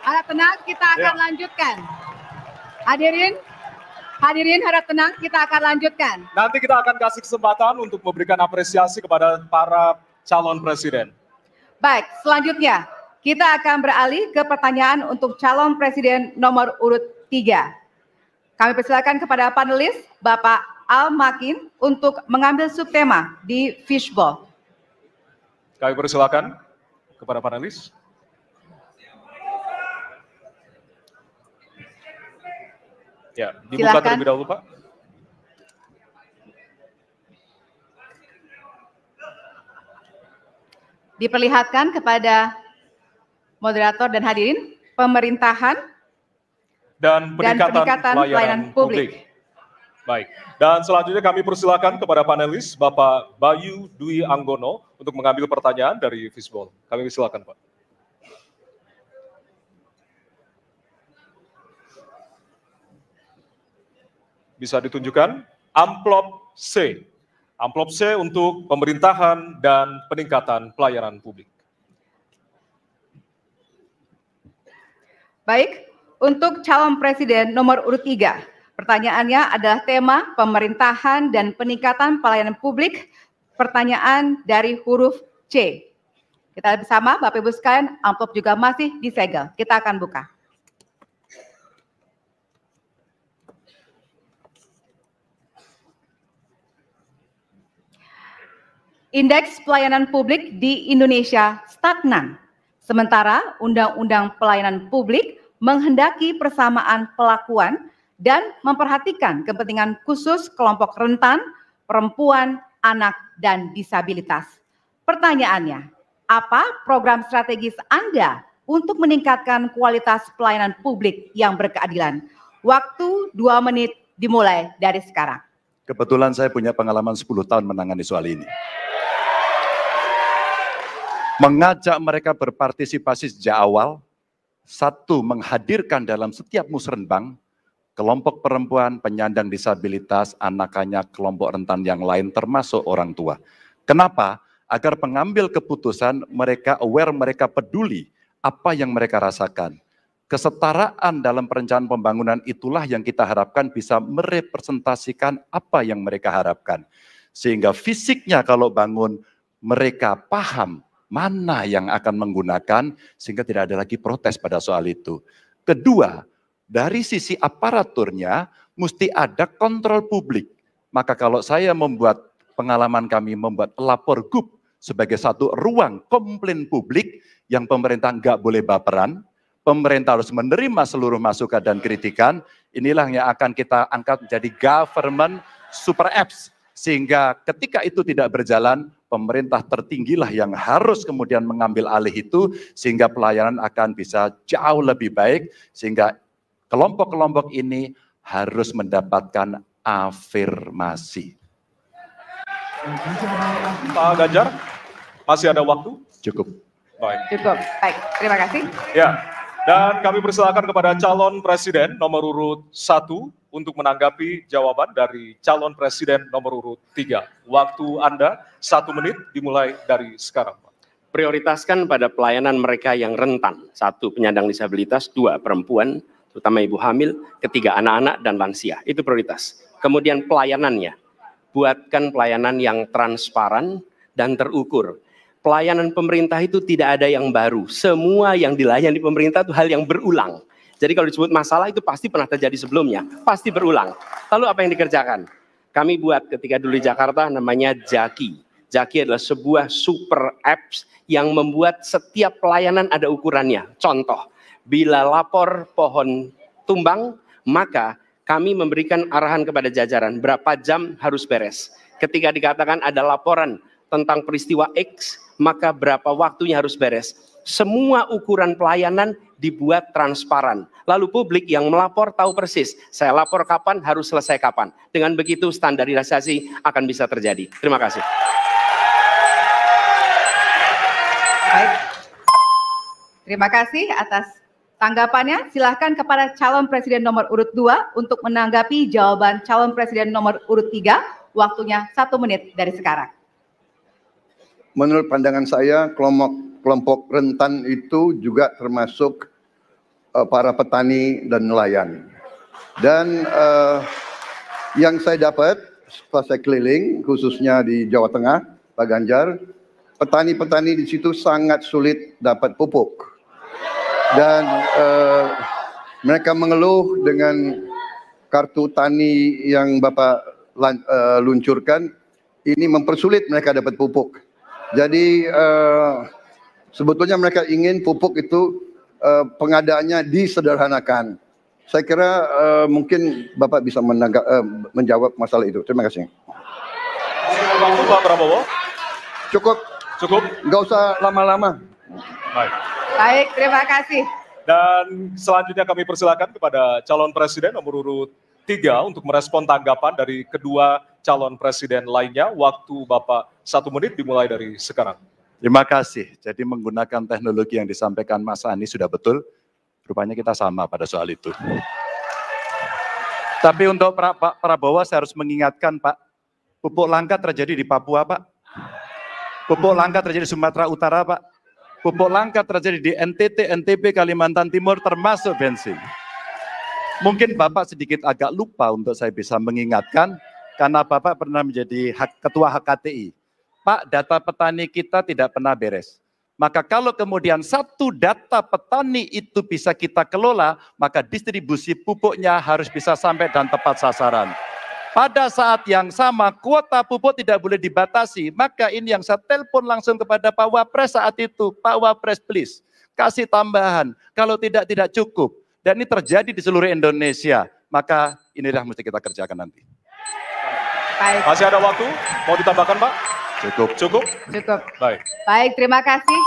Harap tenang, kita akan lanjutkan. Hadirin harap tenang, kita akan lanjutkan. Nanti kita akan kasih kesempatan untuk memberikan apresiasi kepada para calon presiden. Baik, selanjutnya kita akan beralih ke pertanyaan untuk calon presiden nomor urut 3. Kami persilakan kepada panelis Bapak Al Makin untuk mengambil subtema di fishbowl. Kami persilakan kepada panelis. Ya, dibuka terlebih dahulu, Pak. Diperlihatkan kepada moderator dan hadirin pemerintahan dan peningkatan pelayanan publik. Baik, dan selanjutnya kami persilakan kepada panelis Bapak Bayu Dwi Anggono untuk mengambil pertanyaan dari fishbowl. Kami persilakan, Pak. Bisa ditunjukkan amplop C. Amplop C untuk pemerintahan dan peningkatan pelayanan publik. Baik, untuk calon presiden nomor urut 3, pertanyaannya adalah tema pemerintahan dan peningkatan pelayanan publik, pertanyaan dari huruf C. Kita lihat bersama, Bapak Ibu sekalian, amplop juga masih disegel. Kita akan buka. Indeks pelayanan publik di Indonesia stagnan. Sementara Undang-Undang Pelayanan Publik menghendaki persamaan pelakuan dan memperhatikan kepentingan khusus kelompok rentan, perempuan, anak, dan disabilitas. Pertanyaannya, apa program strategis Anda untuk meningkatkan kualitas pelayanan publik yang berkeadilan? Waktu 2 menit dimulai dari sekarang. Kebetulan saya punya pengalaman 10 tahun menangani soal ini. Mengajak mereka berpartisipasi sejak awal, satu, menghadirkan dalam setiap musrenbang kelompok perempuan, penyandang disabilitas, anak-anak, kelompok rentan yang lain termasuk orang tua. Kenapa? Agar pengambil keputusan mereka aware, mereka peduli apa yang mereka rasakan. Kesetaraan dalam perencanaan pembangunan itulah yang kita harapkan bisa merepresentasikan apa yang mereka harapkan. Sehingga fisiknya kalau bangun mereka paham mana yang akan menggunakan sehingga tidak ada lagi protes pada soal itu. Kedua, dari sisi aparaturnya mesti ada kontrol publik. Maka kalau saya membuat pengalaman kami membuat lapor GUP sebagai satu ruang komplain publik yang pemerintah nggak boleh baperan, pemerintah harus menerima seluruh masukan dan kritikan, inilah yang akan kita angkat menjadi government super apps. Sehingga ketika itu tidak berjalan, pemerintah tertinggilah yang harus kemudian mengambil alih itu, sehingga pelayanan akan bisa jauh lebih baik, sehingga kelompok-kelompok ini harus mendapatkan afirmasi. Pak Ganjar, masih ada waktu? Cukup. Baik. Cukup, baik. Terima kasih. Ya, dan kami persilakan kepada calon presiden nomor urut 1 untuk menanggapi jawaban dari calon presiden nomor urut 3. Waktu Anda 1 menit dimulai dari sekarang, Pak. Prioritaskan pada pelayanan mereka yang rentan. 1, penyandang disabilitas, 2, perempuan, terutama ibu hamil, 3, anak-anak dan lansia. Itu prioritas. Kemudian pelayanannya, buatkan pelayanan yang transparan dan terukur. Pelayanan pemerintah itu tidak ada yang baru. Semua yang dilayani pemerintah itu hal yang berulang. Jadi kalau disebut masalah itu pasti pernah terjadi sebelumnya, pasti berulang. Lalu apa yang dikerjakan? Kami buat ketika dulu di Jakarta namanya Jaki. Jaki adalah sebuah super apps yang membuat setiap pelayanan ada ukurannya. Contoh, bila lapor pohon tumbang, maka kami memberikan arahan kepada jajaran berapa jam harus beres. Ketika dikatakan ada laporan tentang peristiwa X, maka berapa waktunya harus beres. Semua ukuran pelayanan dibuat transparan. Lalu publik yang melapor tahu persis, saya lapor kapan, harus selesai kapan. Dengan begitu standarisasi akan bisa terjadi. Terima kasih. Baik. Terima kasih atas tanggapannya. Silahkan kepada calon presiden nomor urut 2 untuk menanggapi jawaban calon presiden nomor urut 3. Waktunya 1 menit dari sekarang. Menurut pandangan saya, kelompok rentan itu juga termasuk para petani dan nelayan. Dan yang saya dapat pas saya keliling, khususnya di Jawa Tengah, Pak Ganjar, petani-petani di situ sangat sulit dapat pupuk. Dan mereka mengeluh dengan kartu tani yang Bapak luncurkan, ini mempersulit mereka dapat pupuk. Jadi sebetulnya mereka ingin pupuk itu pengadaannya disederhanakan. Saya kira mungkin Bapak bisa menjawab masalah itu. Terima kasih. Waktu Pak Prabowo. Cukup. Cukup. Nggak usah lama-lama. Baik. Baik, terima kasih. Dan selanjutnya kami persilakan kepada calon presiden nomor urut 3 untuk merespon tanggapan dari kedua calon presiden lainnya. Waktu Bapak 1 menit dimulai dari sekarang. Terima kasih. Jadi menggunakan teknologi yang disampaikan Mas Ani sudah betul. Rupanya kita sama pada soal itu. Tapi untuk Pak Prabowo saya harus mengingatkan Pak, pupuk langka terjadi di Papua Pak. Pupuk langka terjadi di Sumatera Utara Pak. Pupuk langka terjadi di NTT, NTB, Kalimantan Timur termasuk bensin. Mungkin Bapak sedikit agak lupa untuk saya bisa mengingatkan karena Bapak pernah menjadi ketua HKTI. Pak, data petani kita tidak pernah beres. Maka kalau kemudian satu data petani itu bisa kita kelola, maka distribusi pupuknya harus bisa sampai dan tepat sasaran. Pada saat yang sama, kuota pupuk tidak boleh dibatasi. Maka ini yang saya telepon langsung kepada Pak Wapres saat itu. Pak Wapres, please, kasih tambahan. Kalau tidak cukup. Dan ini terjadi di seluruh Indonesia. Maka inilah mesti kita kerjakan nanti. Baik. Masih ada waktu? Mau ditambahkan Pak? Cukup. Cukup? Cukup. Baik. Baik, terima kasih.